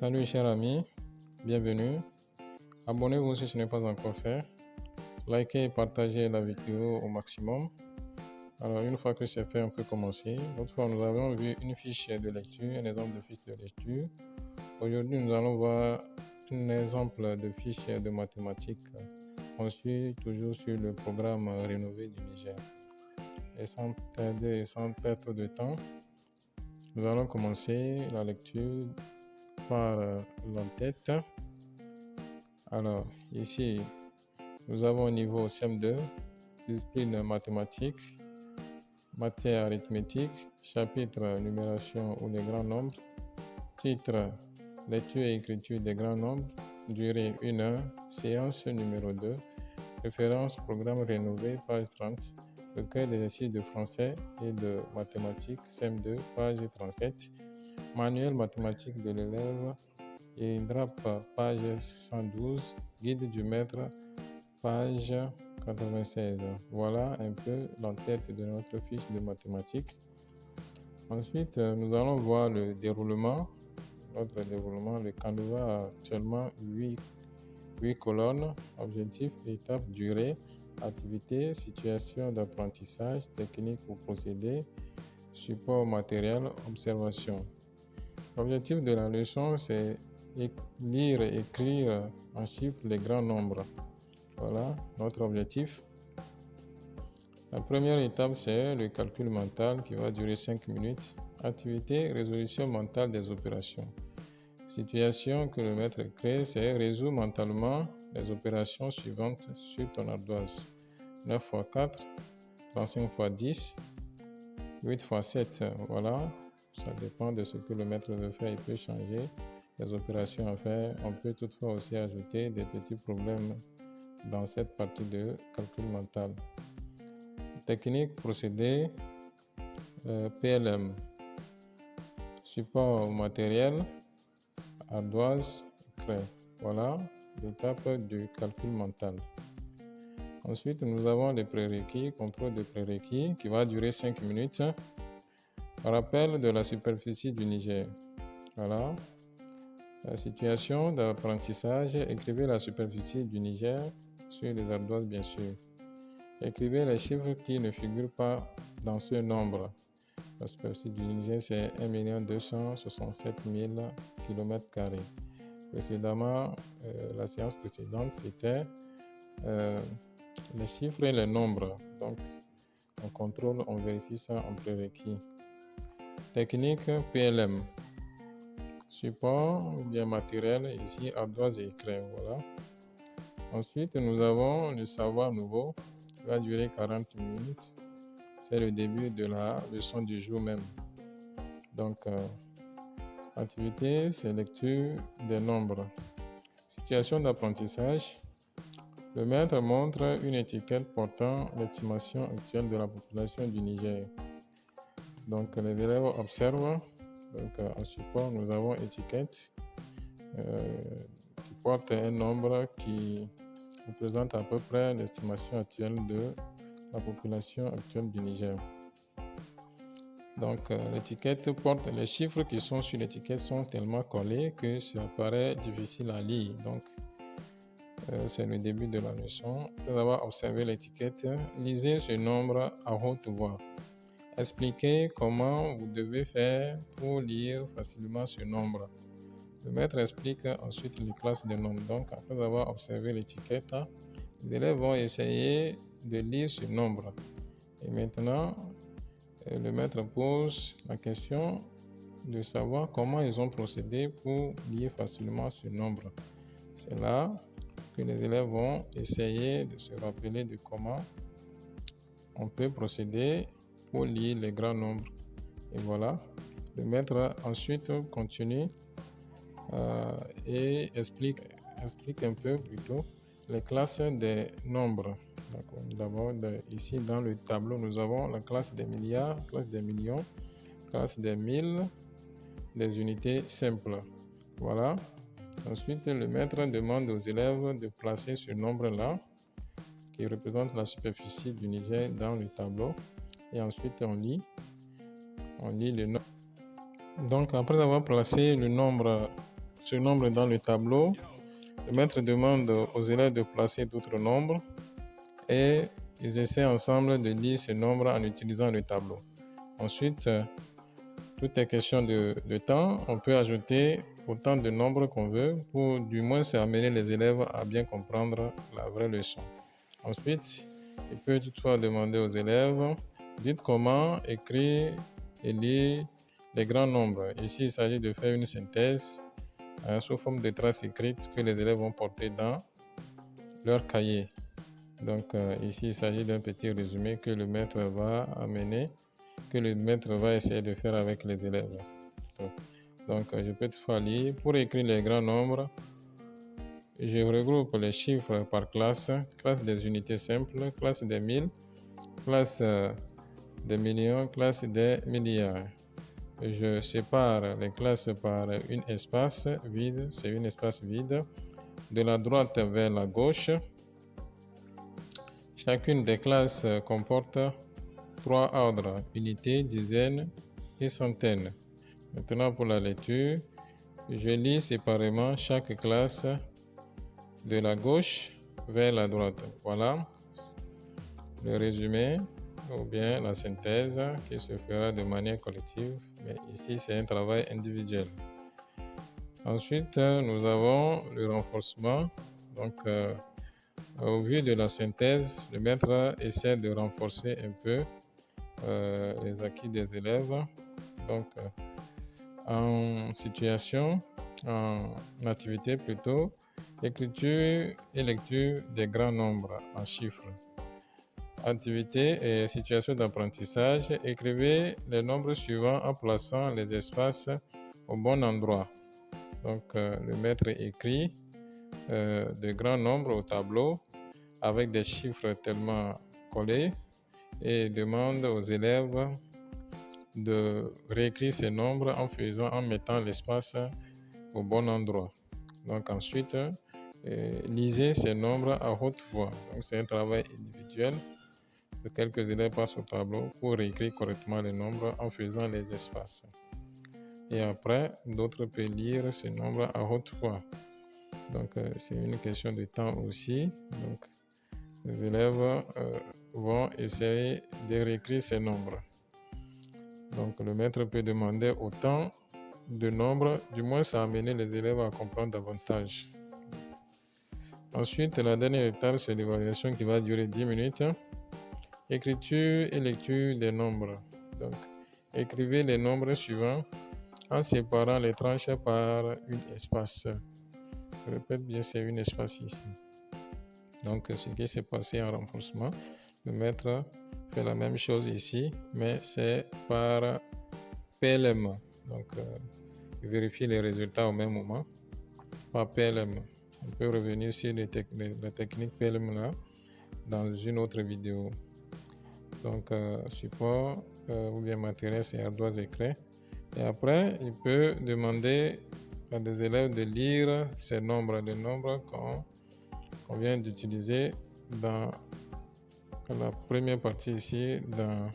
Salut chers amis, bienvenue. Abonnez-vous si ce n'est pas encore fait. Likez et partagez la vidéo au maximum. Alors une fois que c'est fait, on peut commencer. L'autre fois, nous avons vu une fiche de lecture, un exemple de fiche de lecture. Aujourd'hui, nous allons voir un exemple de fiche de mathématiques. On suit toujours sur le programme rénové du Niger. Et sans tarder et sans perdre de temps, nous allons commencer la lecture par l'entête. Alors, ici, nous avons au niveau CM2, discipline mathématiques, matière arithmétique, chapitre numération ou les grands nombres, titre lecture et écriture des grands nombres, durée 1 heure, séance numéro 2, référence programme rénové, page 30, recueil d'exercices de français et de mathématiques, CM2, page 37, manuel mathématique de l'élève et DRAP, page 112, guide du maître, page 96. Voilà un peu l'entête de notre fiche de mathématiques. Ensuite, nous allons voir le déroulement. Notre déroulement, le canevas a actuellement 8 colonnes, objectif, étape, durée, activité, situation d'apprentissage, technique ou procédé, support matériel, observation. L'objectif de la leçon, c'est lire et écrire en chiffres les grands nombres. Voilà notre objectif. La première étape, c'est le calcul mental qui va durer 5 minutes. Activité, résolution mentale des opérations. Situation que le maître crée, c'est résoudre mentalement les opérations suivantes sur ton ardoise. 9 x 4, 35 x 10, 8 x 7. Voilà, ça dépend de ce que le maître veut faire. Il peut changer les opérations à faire. On peut toutefois aussi ajouter des petits problèmes dans cette partie de calcul mental. Technique, procédé, PLM. Support matériel, ardoise, craie. Voilà l'étape du calcul mental. Ensuite, nous avons les prérequis, contrôle de prérequis qui va durer 5 minutes. Rappel de la superficie du Niger. Voilà. La situation d'apprentissage, écrivez la superficie du Niger sur les ardoises bien sûr. Écrivez les chiffres qui ne figurent pas dans ce nombre. La superficie du Niger, c'est 1 267 000 km². Précédemment, la séance précédente, c'était les chiffres et les nombres. Donc, on contrôle, on vérifie ça en prérequis. Technique PLM. Support ou bien matériel, ici ardoise et craie. Voilà. Ensuite, nous avons le savoir nouveau qui va durer 40 minutes. C'est le début de la leçon du jour même. Donc, activité, c'est lecture des nombres. Situation d'apprentissage. Le maître montre une étiquette portant l'estimation actuelle de la population du Niger. Donc, les élèves observent. Donc, en support, nous avons étiquette qui porte un nombre qui représente à peu près l'estimation actuelle de la population actuelle du Niger. Donc, l'étiquette porte les chiffres qui sont sur l'étiquette sont tellement collés que ça paraît difficile à lire. Donc, c'est le début de la leçon. Après avoir observé l'étiquette, lisez ce nombre à haute voix. Expliquez comment vous devez faire pour lire facilement ce nombre. Le maître explique ensuite les classes des nombres. Donc, après avoir observé l'étiquette, les élèves vont essayer de lire ce nombre. Et maintenant, le maître pose la question de savoir comment ils ont procédé pour lire facilement ce nombre. C'est là que les élèves vont essayer de se rappeler de comment on peut procéder pour lire les grands nombres. Et voilà, le maître ensuite continue et explique un peu plutôt les classes des nombres. D'abord, ici dans le tableau, nous avons la classe des milliards, classe des millions, classe des mille, des unités simples. Voilà. Ensuite, le maître demande aux élèves de placer ce nombre-là, qui représente la superficie du Niger, dans le tableau. Et ensuite, on lit le nombre. Donc, après avoir placé le nombre ce nombre dans le tableau, le maître demande aux élèves de placer d'autres nombres et ils essaient ensemble de lire ce nombre en utilisant le tableau. Ensuite, tout est question de temps. On peut ajouter autant de nombres qu'on veut pour du moins amener les élèves à bien comprendre la vraie leçon. Ensuite, il peut toutefois demander aux élèves, dites comment écrire et lire les grands nombres. Ici, il s'agit de faire une synthèse sous forme de traces écrites que les élèves vont porter dans leur cahier. Donc ici, il s'agit d'un petit résumé que le maître va amener, que le maître va essayer de faire avec les élèves. Donc je peux toutefois lire. Pour écrire les grands nombres, je regroupe les chiffres par classe, classe des unités simples, classe des mille, classe des millions, classe des milliards. Je sépare les classes par un espace vide, c'est un espace vide, de la droite vers la gauche. Chacune des classes comporte 3 ordres, unités, dizaines et centaines. Maintenant pour la lecture, je lis séparément chaque classe de la gauche vers la droite. Voilà le résumé ou bien la synthèse qui se fera de manière collective, mais ici c'est un travail individuel. Ensuite, nous avons le renforcement. Donc, au vu de la synthèse, le maître essaie de renforcer un peu les acquis des élèves. Donc, en situation, en activité plutôt, écriture et lecture des grands nombres en chiffres. Activité et situation d'apprentissage, écrivez les nombres suivants en plaçant les espaces au bon endroit. Donc, le maître écrit de grands nombres au tableau avec des chiffres tellement collés et demande aux élèves de réécrire ces nombres en mettant l'espace au bon endroit. Donc ensuite, lisez ces nombres à haute voix. Donc c'est un travail individuel. Quelques élèves passent au tableau pour réécrire correctement les nombres en faisant les espaces. Et après, d'autres peuvent lire ces nombres à haute voix. Donc c'est une question de temps aussi. Donc les élèves vont essayer de réécrire ces nombres. Donc le maître peut demander autant de nombres, du moins ça amener les élèves à comprendre davantage. Ensuite, la dernière étape, c'est l'évaluation qui va durer 10 minutes. Écriture et lecture des nombres. Donc, écrivez les nombres suivants en séparant les tranches par un espace. Je répète bien, c'est un espace ici. Donc, ce qui s'est passé en renforcement, le maître fait la même chose ici, mais c'est par PLM. Donc, vérifier les résultats au même moment par PLM. On peut revenir sur la technique PLM là dans une autre vidéo. Donc, support ou bien matériel, c'est ardoise écrit. Et après, il peut demander à des élèves de lire ces nombres, les nombres qu'on vient d'utiliser dans la première partie ici, dans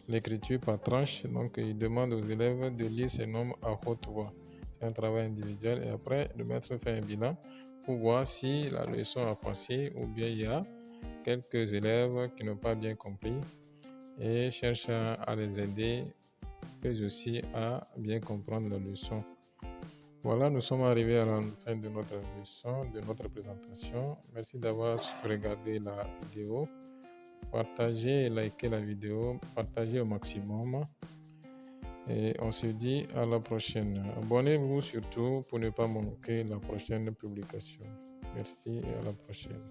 l'écriture par tranche. Donc, il demande aux élèves de lire ces nombres à haute voix. C'est un travail individuel. Et après, le maître fait un bilan pour voir si la leçon a passé ou bien il y a quelques élèves qui n'ont pas bien compris et cherche à les aider, eux aussi, à bien comprendre la leçon. Voilà, nous sommes arrivés à la fin de notre leçon, de notre présentation. Merci d'avoir regardé la vidéo. Partagez et likez la vidéo, partagez au maximum. Et on se dit à la prochaine. Abonnez-vous surtout pour ne pas manquer la prochaine publication. Merci et à la prochaine.